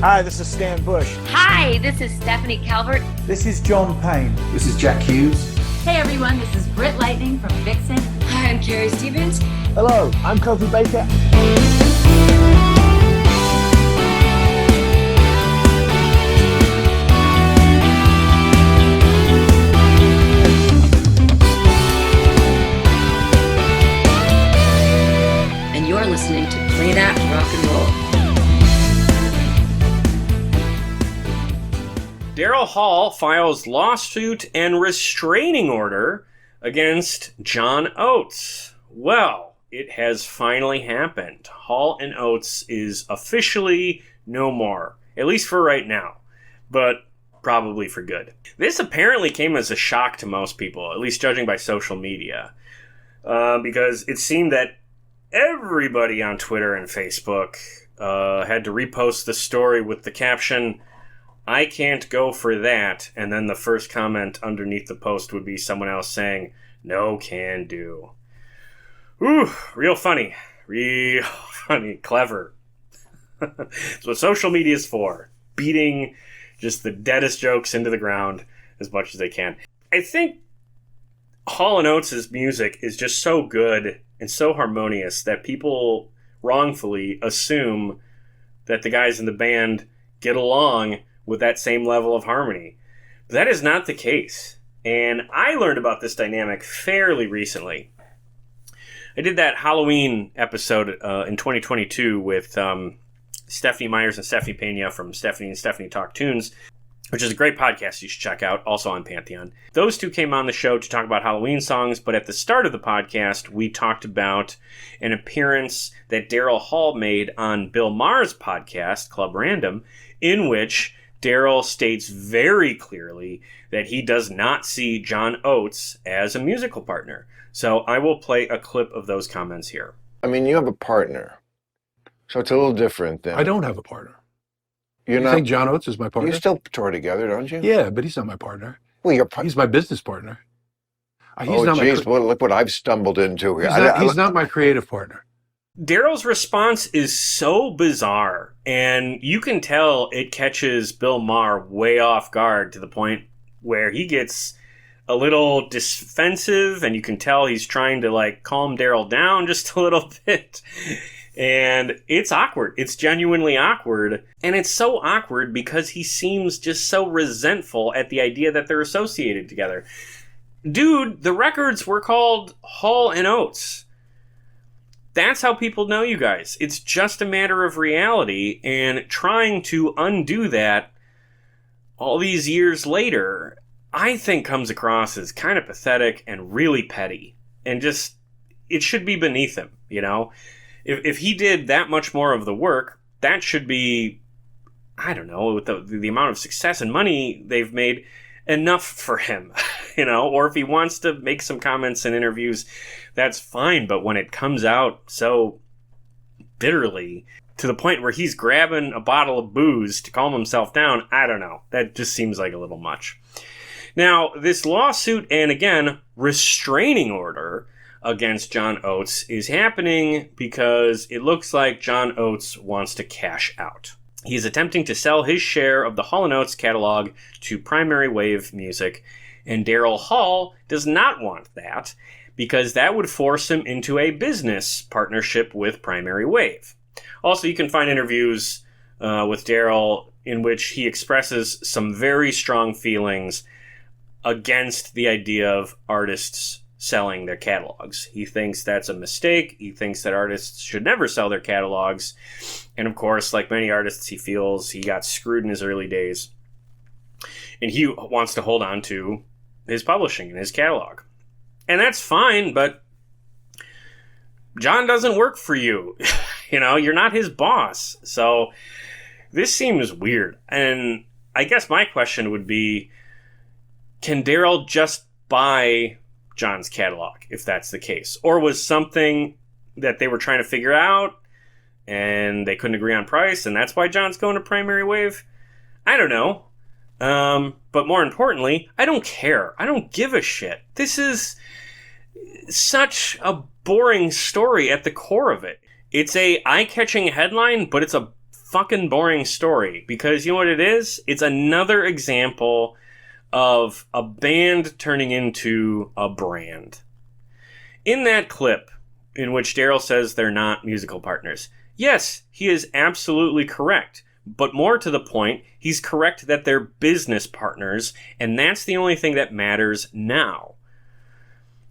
Hi, this is Stan Bush. Hi, this is Stephanie Calvert. This is John Payne. This is Jack Hughes. Hey everyone, this is Britt Lightning from Vixen. Hi, I'm Carrie Stevens. Hello, I'm Kofi Baker. And you're listening to Play That Rock and Roll. Daryl Hall files lawsuit and restraining order against John Oates. Well, it has finally happened. Hall and Oates is officially no more, at least for right now, but probably for good. This apparently came as a shock to most people, at least judging by social media, because it seemed that everybody on Twitter and Facebook had to repost the story with the caption, "I can't go for that," and then the first comment underneath the post would be someone else saying, "No can do." Ooh, real funny. Real funny. Clever. That's what social media is for. Beating just the deadest jokes into the ground as much as they can. I think Hall & Oates' music is just so good and so harmonious that people wrongfully assume that the guys in the band get along with that same level of harmony. But that is not the case. And I learned about this dynamic fairly recently. I did that Halloween episode in 2022 with Stephanie Myers and Stephanie Pena from Stephanie and Stephanie Talk Tunes, which is a great podcast you should check out, also on Pantheon. Those two came on the show to talk about Halloween songs, but at the start of the podcast, we talked about an appearance that Daryl Hall made on Bill Maher's podcast, Club Random, in which Daryl states very clearly that he does not see John Oates as a musical partner. So I will play a clip of those comments here. I mean, you have a partner, so it's a little different than... I don't have a partner. You You think John Oates is my partner? You still tour together, don't you? Yeah, but he's not my partner. Well, He's my business partner. Look what I've stumbled into here. He's not my creative partner. Daryl's response is so bizarre, and you can tell it catches Bill Maher way off guard to the point where he gets a little defensive, and you can tell he's trying to calm Daryl down just a little bit. And it's awkward. It's genuinely awkward. And it's so awkward because he seems just so resentful at the idea that they're associated together. Dude, the records were called Hall & Oates. That's how people know you guys. It's just a matter of reality, and trying to undo that all these years later, I think comes across as kind of pathetic and really petty. And just, it should be beneath him, you know? If he did that much more of the work, that should be, I don't know, with the amount of success and money they've made, enough for him, you know? Or if he wants to make some comments in interviews, that's fine. But when it comes out so bitterly to the point where he's grabbing a bottle of booze to calm himself down, I don't know. That just seems like a little much. Now, this lawsuit and, again, restraining order against John Oates is happening because it looks like John Oates wants to cash out. He is attempting to sell his share of the Hall & Oates catalog to Primary Wave Music, and Daryl Hall does not want that because that would force him into a business partnership with Primary Wave. Also, you can find interviews with Daryl in which he expresses some very strong feelings against the idea of artists selling their catalogs. He thinks that's a mistake. He thinks that artists should never sell their catalogs. And of course, like many artists, he feels he got screwed in his early days. And he wants to hold on to his publishing and his catalog. And that's fine, but John doesn't work for you. You know, you're not his boss. So this seems weird. And I guess my question would be, can Daryl just buy John's catalog, if that's the case? Or was something that they were trying to figure out and they couldn't agree on price, and that's why John's going to Primary Wave? I don't know. But more importantly, I don't care. I don't give a shit. This is such a boring story at the core of it. It's a eye-catching headline, but it's a fucking boring story because you know what it is? It's another example of a band turning into a brand. In that clip in which Daryl says they're not musical partners, yes, he is absolutely correct. But more to the point, he's correct that they're business partners, and that's the only thing that matters now.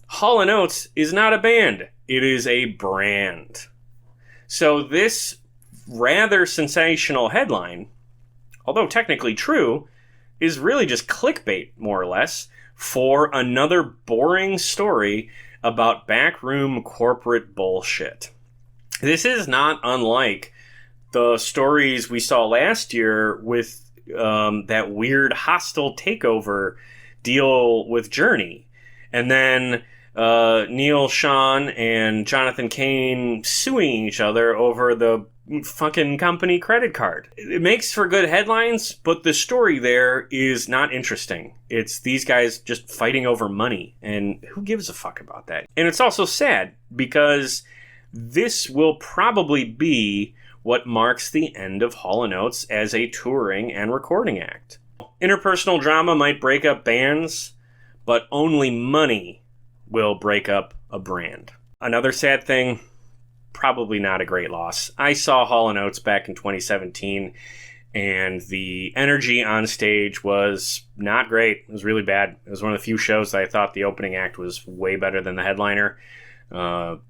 Hall & Oates is not a band. It is a brand. So this rather sensational headline, although technically true, is really just clickbait, more or less, for another boring story about backroom corporate bullshit. This is not unlike the stories we saw last year with that weird hostile takeover deal with Journey. And then Neil Sean and Jonathan Cain suing each other over the fucking company credit card. It makes for good headlines, but the story there is not interesting. It's these guys just fighting over money, and who gives a fuck about that? And it's also sad because this will probably be what marks the end of Hall & Oates as a touring and recording act. Interpersonal drama might break up bands, but only money will break up a brand. Another sad thing, probably not a great loss. I saw Hall & Oates back in 2017, and the energy on stage was not great. It was really bad. It was one of the few shows that I thought the opening act was way better than the headliner.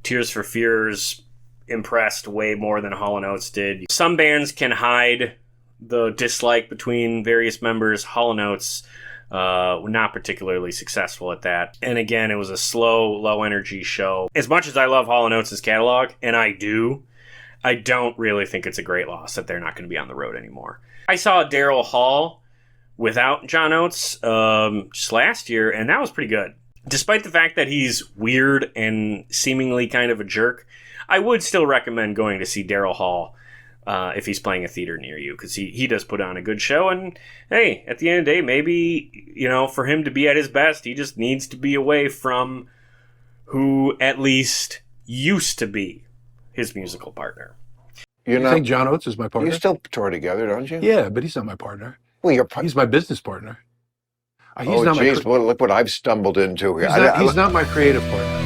Tears for Fears impressed way more than Hall & Oates did. Some bands can hide the dislike between various members. Hall & Oates were not particularly successful at that. And again, it was a slow, low-energy show. As much as I love Hall & Oates' catalog, and I do, I don't really think it's a great loss that they're not going to be on the road anymore. I saw Daryl Hall without John Oates just last year, and that was pretty good. Despite the fact that he's weird and seemingly kind of a jerk, I would still recommend going to see Daryl Hall if he's playing a theater near you, because he does put on a good show. And hey, at the end of the day, maybe, you know, for him to be at his best, he just needs to be away from who at least used to be his musical partner. You think John Oates is my partner? You still tour together, don't you? Yeah, but he's not my partner. Well, he's my business partner. Look what I've stumbled into here. He's not my creative partner.